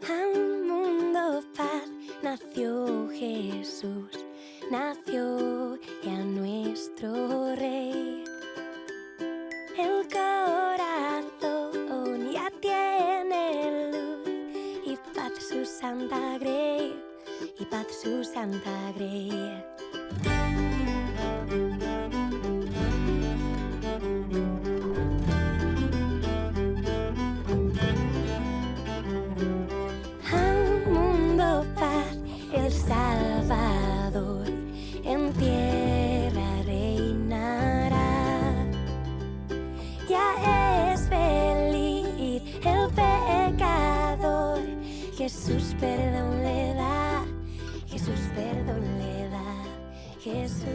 A un mundo paz nació Jesús, nació ya nuestro Rey. El corazón ya tiene luz y paz su santa grey, y paz su santa grey. Al mundo paz, el Salvador en tierra reinará. Ya es feliz el pecador, Jesús perdón le da, Jesús perdón le da, Jesús,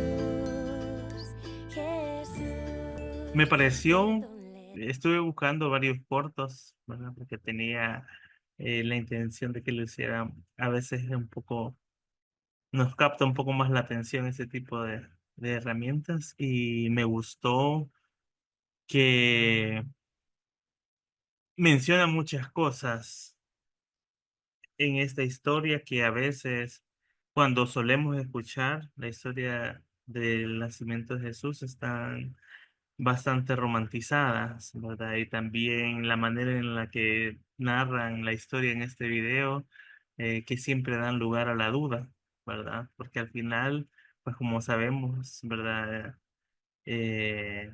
Me Jesús, pareció, perdón le da. estuve buscando varios cortos, ¿verdad? Porque tenía la intención de que lo hiciera. A veces un poco, nos capta un poco más la atención ese tipo de herramientas y me gustó que menciona muchas cosas en esta historia que a veces cuando solemos escuchar la historia del nacimiento de Jesús están bastante romantizadas, ¿verdad? Y también la manera en la que narran la historia en este video, que siempre dan lugar a la duda, ¿verdad? Porque al final, pues como sabemos, ¿verdad? Eh,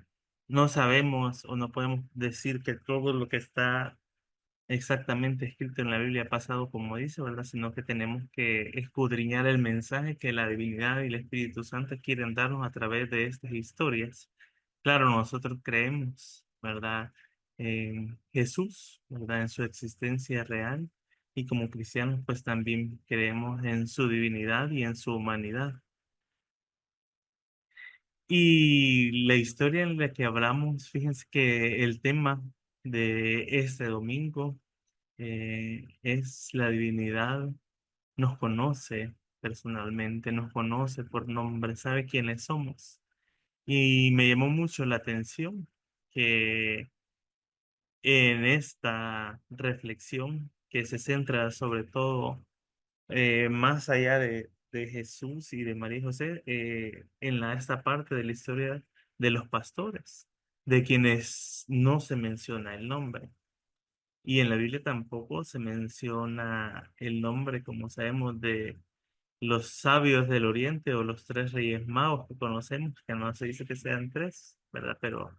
no sabemos o no podemos decir que todo lo que está exactamente escrito en la Biblia ha pasado como dice, ¿verdad? Sino que tenemos que escudriñar el mensaje que la divinidad y el Espíritu Santo quieren darnos a través de estas historias. Claro, nosotros creemos, ¿verdad? En Jesús, ¿verdad? En su existencia real. Y como cristianos, pues también creemos en su divinidad y en su humanidad. Y la historia en la que hablamos, fíjense que el tema de este domingo es la divinidad, nos conoce personalmente, nos conoce por nombre, sabe quiénes somos. Y me llamó mucho la atención que en esta reflexión, que se centra sobre todo más allá de Jesús y de María y José, en esta parte de la historia de los pastores, de quienes no se menciona el nombre. Y en la Biblia tampoco se menciona el nombre, como sabemos, de los sabios del Oriente o los tres reyes magos que conocemos, que no se dice que sean tres, ¿verdad? Pero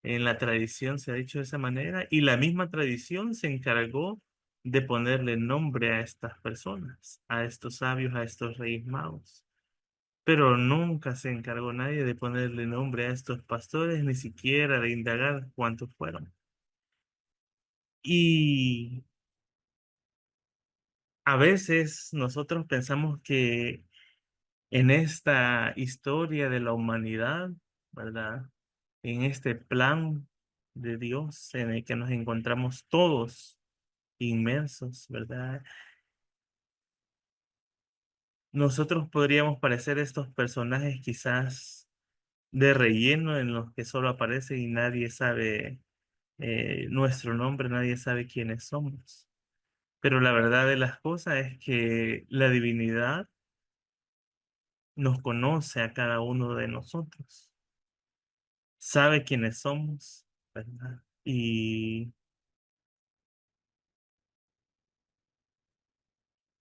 en la tradición se ha dicho de esa manera y la misma tradición se encargó de ponerle nombre a estas personas, a estos sabios, a estos reyes magos. Pero nunca se encargó nadie de ponerle nombre a estos pastores, ni siquiera de indagar cuántos fueron. Y a veces nosotros pensamos que en esta historia de la humanidad, ¿verdad? En este plan de Dios en el que nos encontramos todos inmersos, ¿verdad? Nosotros podríamos parecer estos personajes quizás de relleno en los que solo aparece y nadie sabe nuestro nombre, nadie sabe quiénes somos. Pero la verdad de las cosas es que la divinidad nos conoce a cada uno de nosotros, sabe quiénes somos, ¿verdad? Y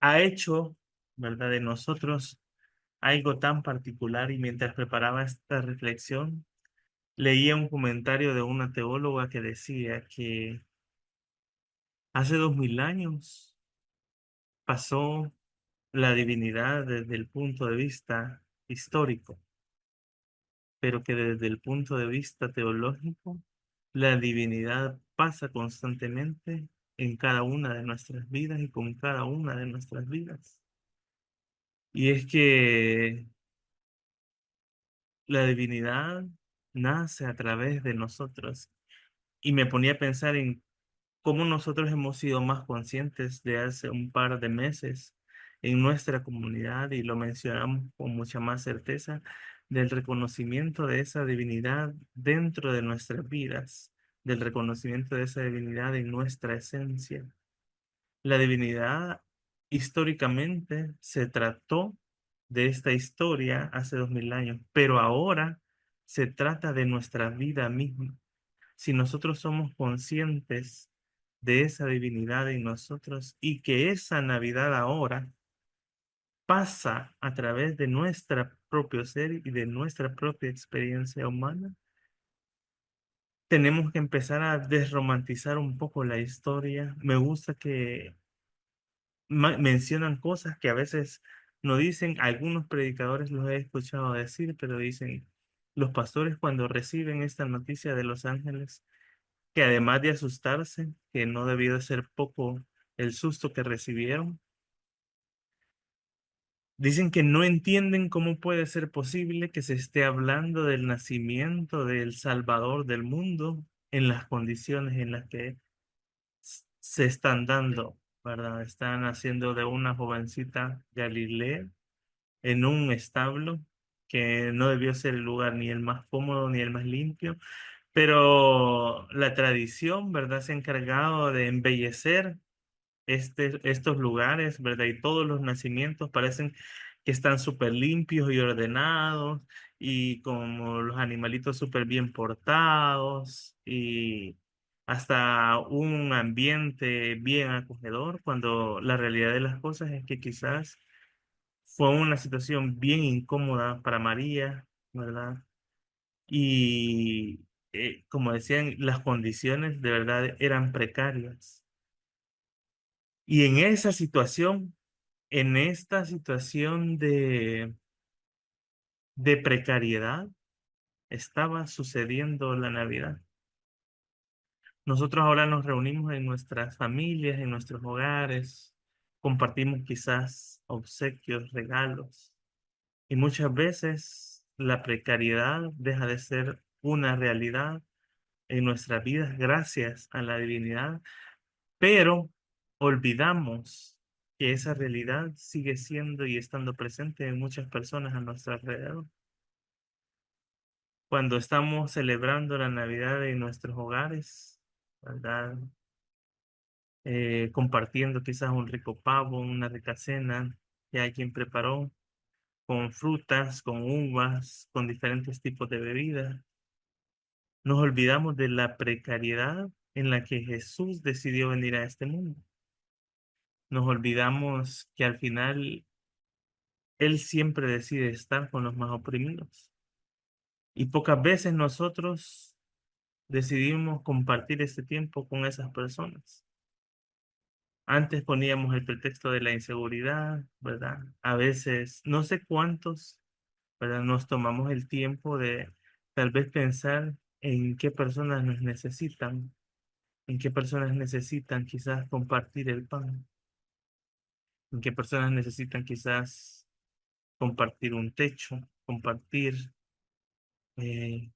ha hecho, ¿verdad? De nosotros algo tan particular y mientras preparaba esta reflexión, leía un comentario de una teóloga que decía que hace 2000 años pasó la divinidad desde el punto de vista histórico, pero que desde el punto de vista teológico, la divinidad pasa constantemente en cada una de nuestras vidas y con cada una de nuestras vidas. Y es que la divinidad nace a través de nosotros y me ponía a pensar en cómo nosotros hemos sido más conscientes de hace un par de meses en nuestra comunidad y lo mencionamos con mucha más certeza del reconocimiento de esa divinidad dentro de nuestras vidas, del reconocimiento de esa divinidad en nuestra esencia. La divinidad históricamente se trató de esta historia hace 2000 años, pero ahora se trata de nuestra vida misma. Si nosotros somos conscientes de esa divinidad en nosotros y que esa Navidad ahora pasa a través de nuestro propio ser y de nuestra propia experiencia humana, tenemos que empezar a desromantizar un poco la historia. Me gusta que mencionan cosas que a veces no dicen, algunos predicadores los he escuchado decir, pero dicen, los pastores cuando reciben esta noticia de los ángeles, que además de asustarse, que no debió de ser poco el susto que recibieron, dicen que no entienden cómo puede ser posible que se esté hablando del nacimiento del Salvador del mundo en las condiciones en las que se están dando, ¿verdad? Están haciendo de una jovencita Galilea en un establo que no debió ser el lugar ni el más cómodo ni el más limpio, pero la tradición, ¿verdad? Se ha encargado de embellecer estos lugares, ¿verdad? Y todos los nacimientos parecen que están súper limpios y ordenados y como los animalitos súper bien portados y hasta un ambiente bien acogedor, cuando la realidad de las cosas es que quizás fue una situación bien incómoda para María, ¿verdad? Y como decían, las condiciones de verdad eran precarias. Y en esa situación, en esta situación de precariedad, estaba sucediendo la Navidad. Nosotros ahora nos reunimos en nuestras familias, en nuestros hogares, compartimos quizás obsequios, regalos, y muchas veces la precariedad deja de ser una realidad en nuestras vidas gracias a la divinidad, pero olvidamos que esa realidad sigue siendo y estando presente en muchas personas a nuestro alrededor. Cuando estamos celebrando la Navidad en nuestros hogares, ¿verdad? Compartiendo quizás un rico pavo, una rica cena que alguien preparó, con frutas, con uvas, con diferentes tipos de bebidas. Nos olvidamos de la precariedad en la que Jesús decidió venir a este mundo. Nos olvidamos que al final Él siempre decide estar con los más oprimidos. Y pocas veces nosotros decidimos compartir este tiempo con esas personas. Antes poníamos el pretexto de la inseguridad, ¿verdad? A veces, no sé cuántos, ¿verdad? Nos tomamos el tiempo de tal vez pensar en qué personas nos necesitan, en qué personas necesitan quizás compartir el pan, en qué personas necesitan quizás compartir un techo, compartir eh,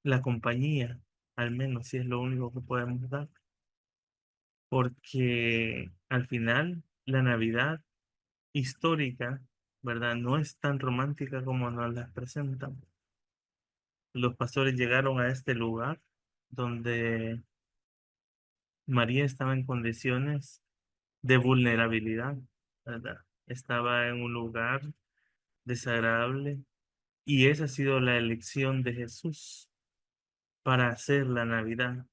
la compañía, al menos si es lo único que podemos dar, porque al final la Navidad histórica, ¿verdad? No es tan romántica como nos la presentan. Los pastores llegaron a este lugar donde María estaba en condiciones de vulnerabilidad, ¿verdad? Estaba en un lugar desagradable y esa ha sido la elección de Jesús para hacer la Navidad.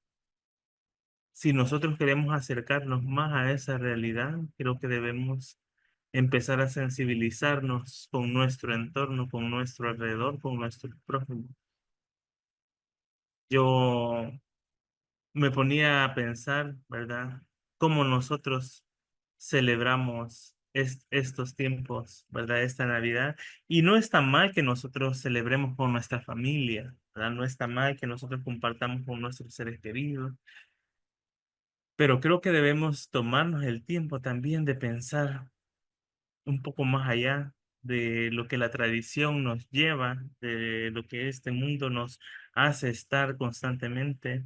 Si nosotros queremos acercarnos más a esa realidad, creo que debemos empezar a sensibilizarnos con nuestro entorno, con nuestro alrededor, con nuestro prójimo. Yo me ponía a pensar, ¿verdad? Cómo nosotros celebramos estos tiempos, ¿verdad? Esta Navidad. Y no está mal que nosotros celebremos con nuestra familia, ¿verdad? No está mal que nosotros compartamos con nuestros seres queridos. Pero creo que debemos tomarnos el tiempo también de pensar un poco más allá de lo que la tradición nos lleva, de lo que este mundo nos hace estar constantemente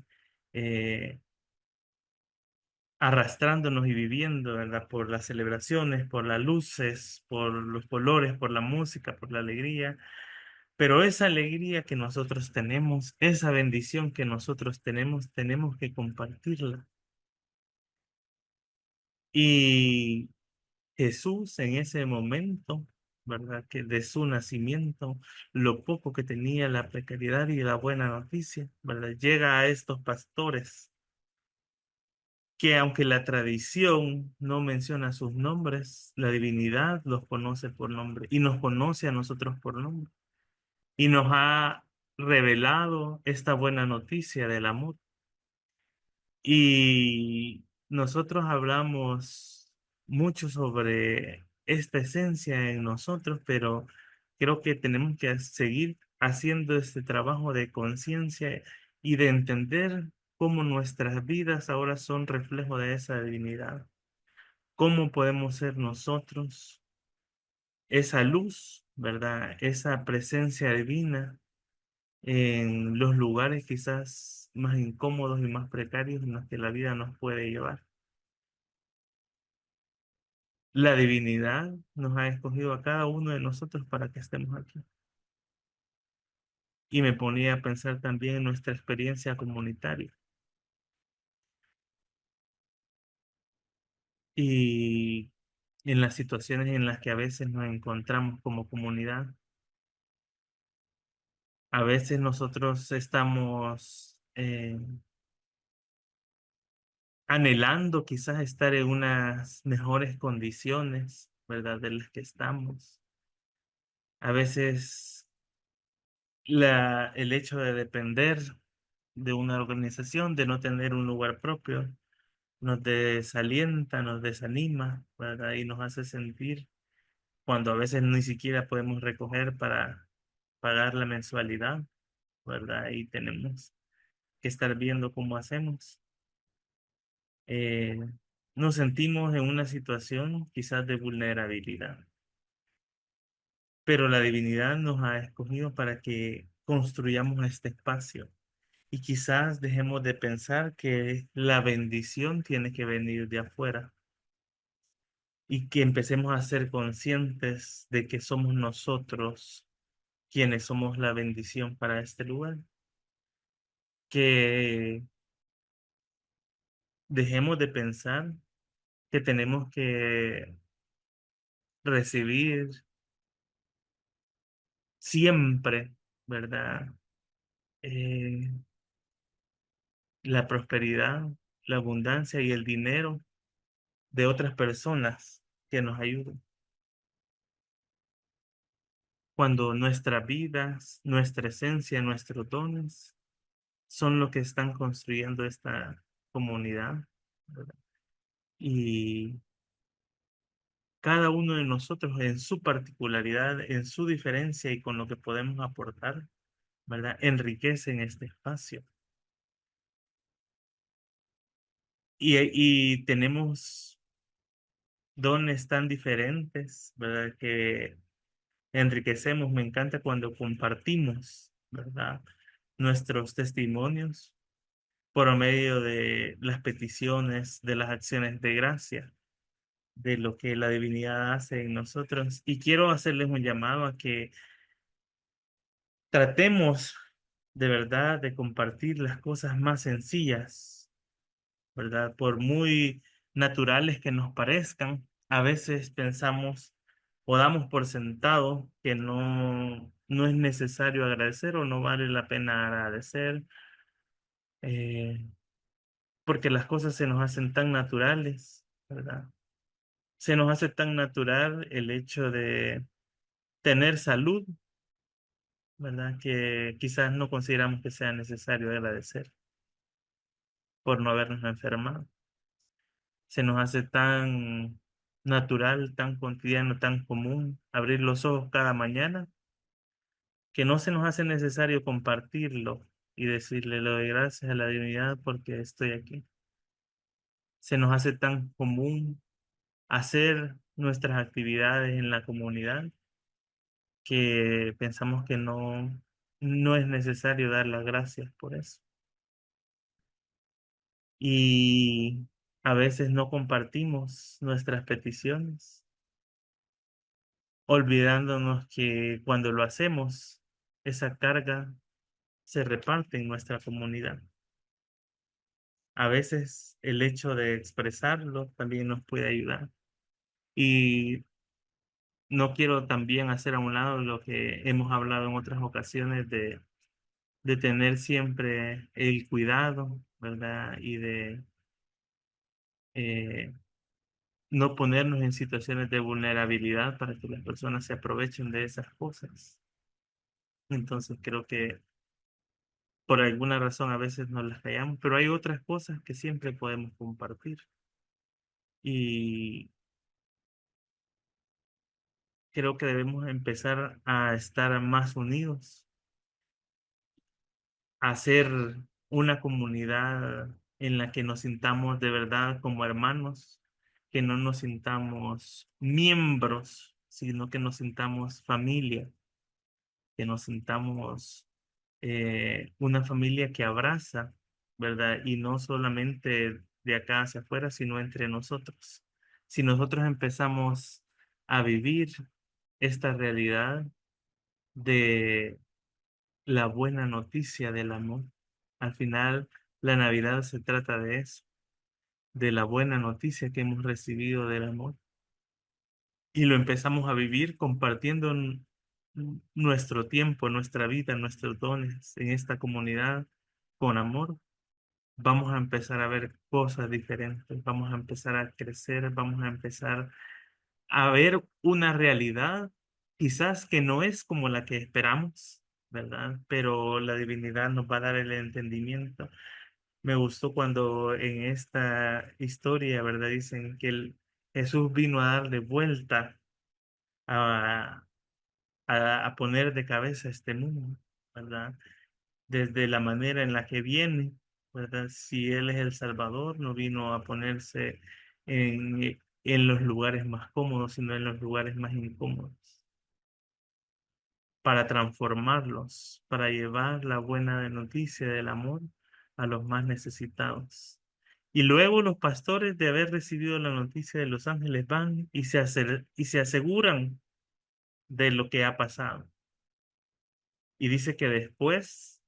eh, arrastrándonos y viviendo, ¿verdad? Por las celebraciones, por las luces, por los colores, por la música, por la alegría. Pero esa alegría que nosotros tenemos, esa bendición que nosotros tenemos, tenemos que compartirla. Y Jesús en ese momento, ¿verdad? Que de su nacimiento, lo poco que tenía, la precariedad y la buena noticia, ¿verdad? Llega a estos pastores que aunque la tradición no menciona sus nombres, la divinidad los conoce por nombre y nos conoce a nosotros por nombre y nos ha revelado esta buena noticia del amor. Y nosotros hablamos mucho sobre esta esencia en nosotros, pero creo que tenemos que seguir haciendo este trabajo de conciencia y de entender cómo nuestras vidas ahora son reflejo de esa divinidad. Cómo podemos ser nosotros esa luz, ¿verdad? Esa presencia divina en los lugares quizás más incómodos y más precarios en los que la vida nos puede llevar. La divinidad nos ha escogido a cada uno de nosotros para que estemos aquí. Y me ponía a pensar también en nuestra experiencia comunitaria y en las situaciones en las que a veces nos encontramos como comunidad. A veces nosotros estamos anhelando quizás estar en unas mejores condiciones, ¿verdad? De las que estamos. A veces el hecho de depender de una organización, de no tener un lugar propio, nos desalienta, nos desanima, ¿verdad? Y nos hace sentir cuando a veces ni siquiera podemos recoger para pagar la mensualidad, ¿verdad? Y tenemos que estar viendo cómo hacemos. Eh, Nos sentimos en una situación quizás de vulnerabilidad, pero la divinidad nos ha escogido para que construyamos este espacio. Y quizás dejemos de pensar que la bendición tiene que venir de afuera y que empecemos a ser conscientes de que somos nosotros quienes somos la bendición para este lugar. Que dejemos de pensar que tenemos que recibir siempre, ¿verdad? Eh, la prosperidad, la abundancia y el dinero de otras personas que nos ayuden. Cuando nuestras vidas, nuestra esencia, nuestros dones son lo que están construyendo esta comunidad, ¿verdad? Y cada uno de nosotros en su particularidad, en su diferencia y con lo que podemos aportar, ¿verdad? Enriquecen este espacio. Y tenemos dones tan diferentes, ¿verdad? Que enriquecemos. Me encanta cuando compartimos, ¿verdad? Nuestros testimonios por medio de las peticiones, de las acciones de gracia, de lo que la divinidad hace en nosotros. Y quiero hacerles un llamado a que tratemos de verdad de compartir las cosas más sencillas, ¿verdad? Por muy naturales que nos parezcan, a veces pensamos o damos por sentado que no es necesario agradecer o no vale la pena agradecer, eh, porque las cosas se nos hacen tan naturales, ¿verdad? Se nos hace tan natural el hecho de tener salud, ¿verdad? Que quizás no consideramos que sea necesario agradecer por no habernos enfermado. Se nos hace tan natural, tan cotidiano, tan común abrir los ojos cada mañana que no se nos hace necesario compartirlo y decirle le doy gracias a la divinidad porque estoy aquí. Se nos hace tan común hacer nuestras actividades en la comunidad que pensamos que no es necesario dar las gracias por eso. Y a veces no compartimos nuestras peticiones, olvidándonos que cuando lo hacemos, esa carga se reparte en nuestra comunidad. A veces el hecho de expresarlo también nos puede ayudar. Y no quiero también hacer a un lado lo que hemos hablado en otras ocasiones de tener siempre el cuidado, ¿verdad? Y de eh, no ponernos en situaciones de vulnerabilidad para que las personas se aprovechen de esas cosas. Entonces creo que por alguna razón a veces nos las callamos, pero hay otras cosas que siempre podemos compartir. Y creo que debemos empezar a estar más unidos, a ser una comunidad en la que nos sintamos de verdad como hermanos, que no nos sintamos miembros, sino que nos sintamos familia, que nos sintamos una familia que abraza, ¿verdad? Y no solamente de acá hacia afuera, sino entre nosotros. Si nosotros empezamos a vivir esta realidad de la buena noticia del amor, al final la Navidad se trata de eso, de la buena noticia que hemos recibido del amor. Y lo empezamos a vivir compartiendo nuestro tiempo, nuestra vida, nuestros dones en esta comunidad con amor. Vamos a empezar a ver cosas diferentes, vamos a empezar a crecer, vamos a empezar a ver una realidad quizás que no es como la que esperamos, ¿verdad? Pero la divinidad nos va a dar el entendimiento. Me gustó cuando en esta historia, ¿verdad? Dicen que Jesús vino a darle vuelta a, a poner de cabeza este mundo, ¿verdad? Desde la manera en la que viene, ¿verdad? Si Él es el Salvador, no vino a ponerse en los lugares más cómodos, sino en los lugares más incómodos, para transformarlos, para llevar la buena noticia del amor a los más necesitados. Y luego los pastores, de haber recibido la noticia de los ángeles, van y y se aseguran de lo que ha pasado. Y dice que después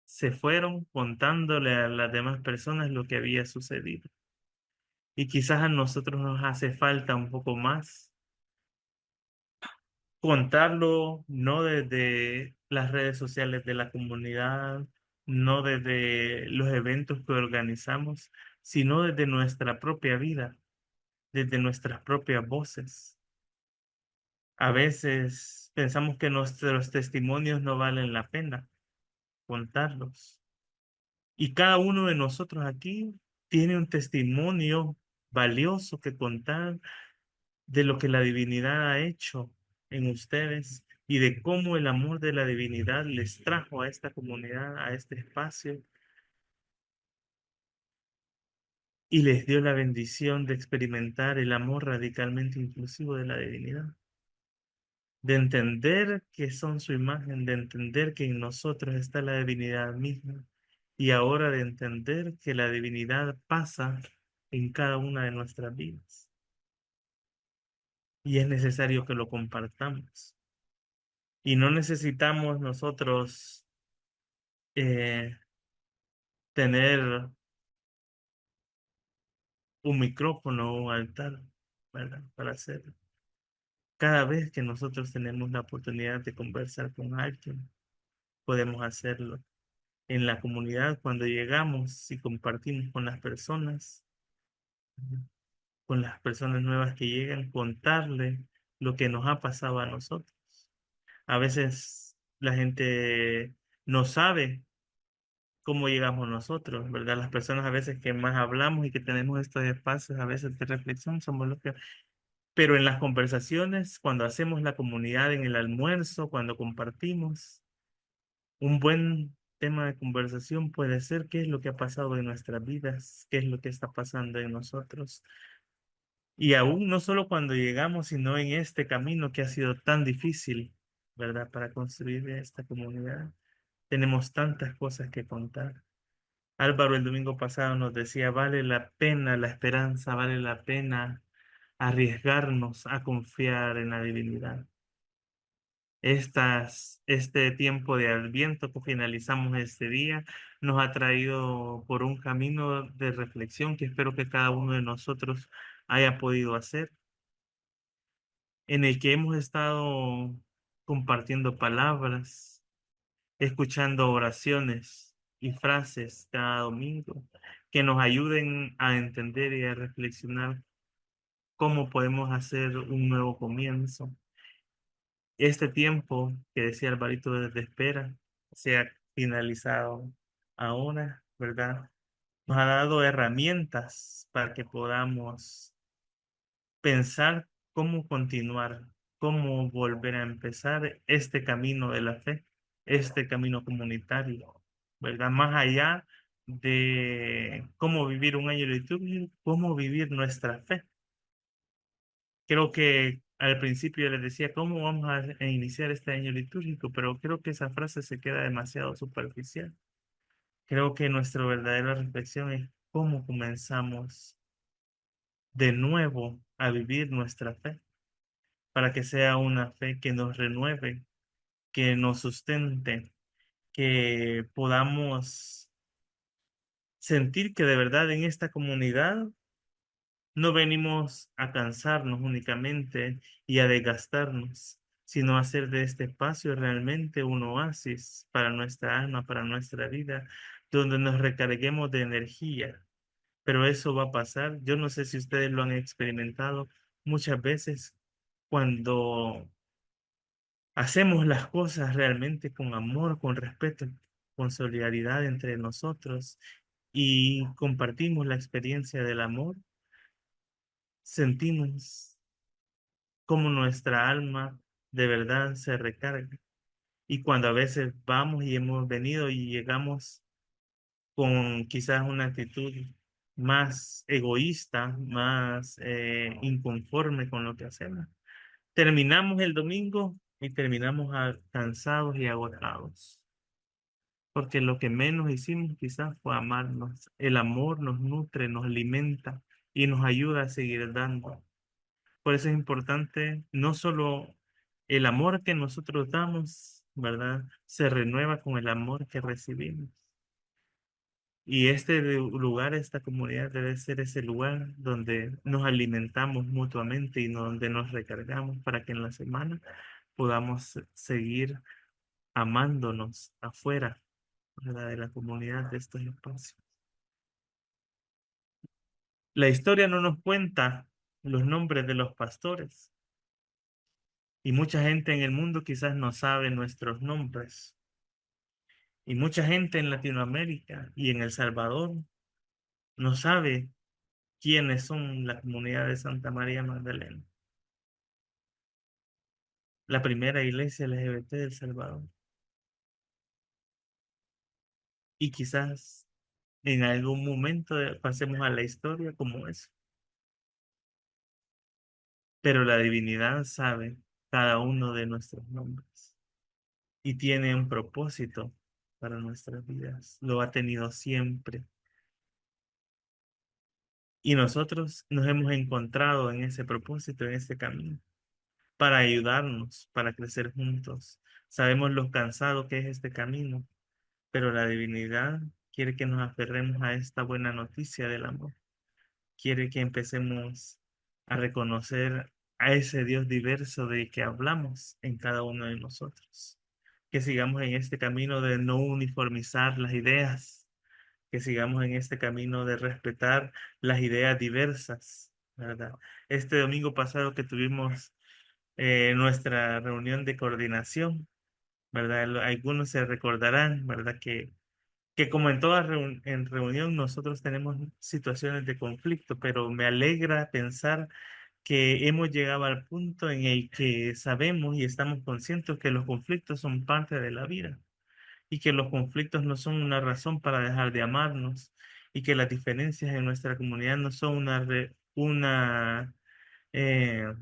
se fueron contándole a las demás personas lo que había sucedido. Y quizás a nosotros nos hace falta un poco más contarlo, no desde las redes sociales de la comunidad, no desde los eventos que organizamos, sino desde nuestra propia vida, desde nuestras propias voces. A veces pensamos que nuestros testimonios no valen la pena contarlos. Y cada uno de nosotros aquí tiene un testimonio valioso que contar de lo que la divinidad ha hecho en ustedes y de cómo el amor de la divinidad les trajo a esta comunidad, a este espacio, y les dio la bendición de experimentar el amor radicalmente inclusivo de la divinidad, de entender que son su imagen, de entender que en nosotros está la divinidad misma, y ahora de entender que la divinidad pasa en cada una de nuestras vidas. Y es necesario que lo compartamos. Y no necesitamos nosotros eh, tener un micrófono o un altar, ¿verdad? Para hacerlo. Cada vez que nosotros tenemos la oportunidad de conversar con alguien, podemos hacerlo. En la comunidad, cuando llegamos y compartimos con las personas nuevas que llegan, contarle lo que nos ha pasado a nosotros. A veces la gente no sabe cómo llegamos nosotros, ¿verdad? Las personas a veces que más hablamos y que tenemos estos espacios a veces de reflexión somos los que... Pero en las conversaciones, cuando hacemos la comunidad en el almuerzo, cuando compartimos, un buen tema de conversación puede ser qué es lo que ha pasado en nuestras vidas, qué es lo que está pasando en nosotros. Y aún no solo cuando llegamos, sino en este camino que ha sido tan difícil, ¿verdad? Para construir esta comunidad. Tenemos tantas cosas que contar. Álvaro el domingo pasado nos decía, vale la pena la esperanza, vale la pena arriesgarnos a confiar en la divinidad. Este tiempo de Adviento que finalizamos este día nos ha traído por un camino de reflexión que espero que cada uno de nosotros haya podido hacer, en el que hemos estado compartiendo palabras, escuchando oraciones y frases cada domingo que nos ayuden a entender y a reflexionar cómo podemos hacer un nuevo comienzo. Este tiempo que decía Alvarito de espera se ha finalizado ahora, ¿verdad? Nos ha dado herramientas para que podamos pensar cómo continuar, cómo volver a empezar este camino de la fe, este camino comunitario, ¿verdad? Más allá de cómo vivir un año litúrgico, cómo vivir nuestra fe. Creo que al principio les decía cómo vamos a iniciar este año litúrgico, pero creo que esa frase se queda demasiado superficial. Creo que nuestra verdadera reflexión es cómo comenzamos de nuevo a vivir nuestra fe, para que sea una fe que nos renueve, que nos sustente, que podamos sentir que de verdad en esta comunidad no venimos a cansarnos únicamente y a desgastarnos, sino a hacer de este espacio realmente un oasis para nuestra alma, para nuestra vida, donde nos recarguemos de energía. Pero eso va a pasar. Yo no sé si ustedes lo han experimentado muchas veces cuando hacemos las cosas realmente con amor, con respeto, con solidaridad entre nosotros y compartimos la experiencia del amor, sentimos cómo nuestra alma de verdad se recarga. Y cuando a veces vamos y hemos venido y llegamos con quizás una actitud más egoísta, más inconforme con lo que hacemos, terminamos el domingo y terminamos cansados y agotados. Porque lo que menos hicimos quizás fue amarnos. El amor nos nutre, nos alimenta y nos ayuda a seguir dando. Por eso es importante no solo el amor que nosotros damos, ¿verdad? Se renueva con el amor que recibimos. Y este lugar, esta comunidad debe ser ese lugar donde nos alimentamos mutuamente y donde nos recargamos para que en la semana podamos seguir amándonos afuera, ¿verdad? De la comunidad, de estos espacios. La historia no nos cuenta los nombres de los pastores y mucha gente en el mundo quizás no sabe nuestros nombres. Y mucha gente en Latinoamérica y en El Salvador no sabe quiénes son la comunidad de Santa María Magdalena, la primera iglesia LGBT de El Salvador. Y quizás en algún momento pasemos a la historia como eso. Pero la divinidad sabe cada uno de nuestros nombres y tiene un propósito para nuestras vidas. Lo ha tenido siempre. Y nosotros nos hemos encontrado en ese propósito, en ese camino, para ayudarnos, para crecer juntos. Sabemos lo cansado que es este camino, pero la divinidad quiere que nos aferremos a esta buena noticia del amor. Quiere que empecemos a reconocer a ese Dios diverso de que hablamos en cada uno de nosotros. Que sigamos en este camino de no uniformizar las ideas, que sigamos en este camino de respetar las ideas diversas, ¿verdad? Este domingo pasado que tuvimos nuestra reunión de coordinación, ¿verdad? Algunos se recordarán, ¿verdad? Que como en toda en reunión nosotros tenemos situaciones de conflicto, pero me alegra pensar que hemos llegado al punto en el que sabemos y estamos conscientes que los conflictos son parte de la vida y que los conflictos no son una razón para dejar de amarnos y que las diferencias en nuestra comunidad no son una eh,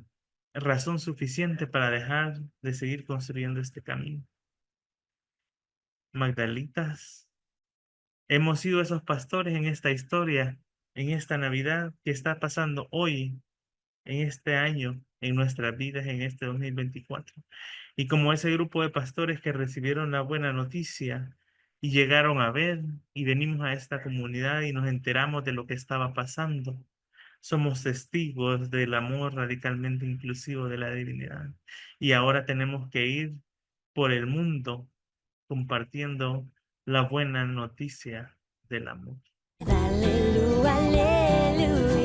razón suficiente para dejar de seguir construyendo este camino. Magdalitas, hemos sido esos pastores en esta historia, en esta Navidad que está pasando hoy en este año, en nuestras vidas, en este 2024. Y como ese grupo de pastores que recibieron la buena noticia y llegaron a ver y venimos a esta comunidad y nos enteramos de lo que estaba pasando, somos testigos del amor radicalmente inclusivo de la divinidad. Y ahora tenemos que ir por el mundo compartiendo la buena noticia del amor. Aleluya, aleluya.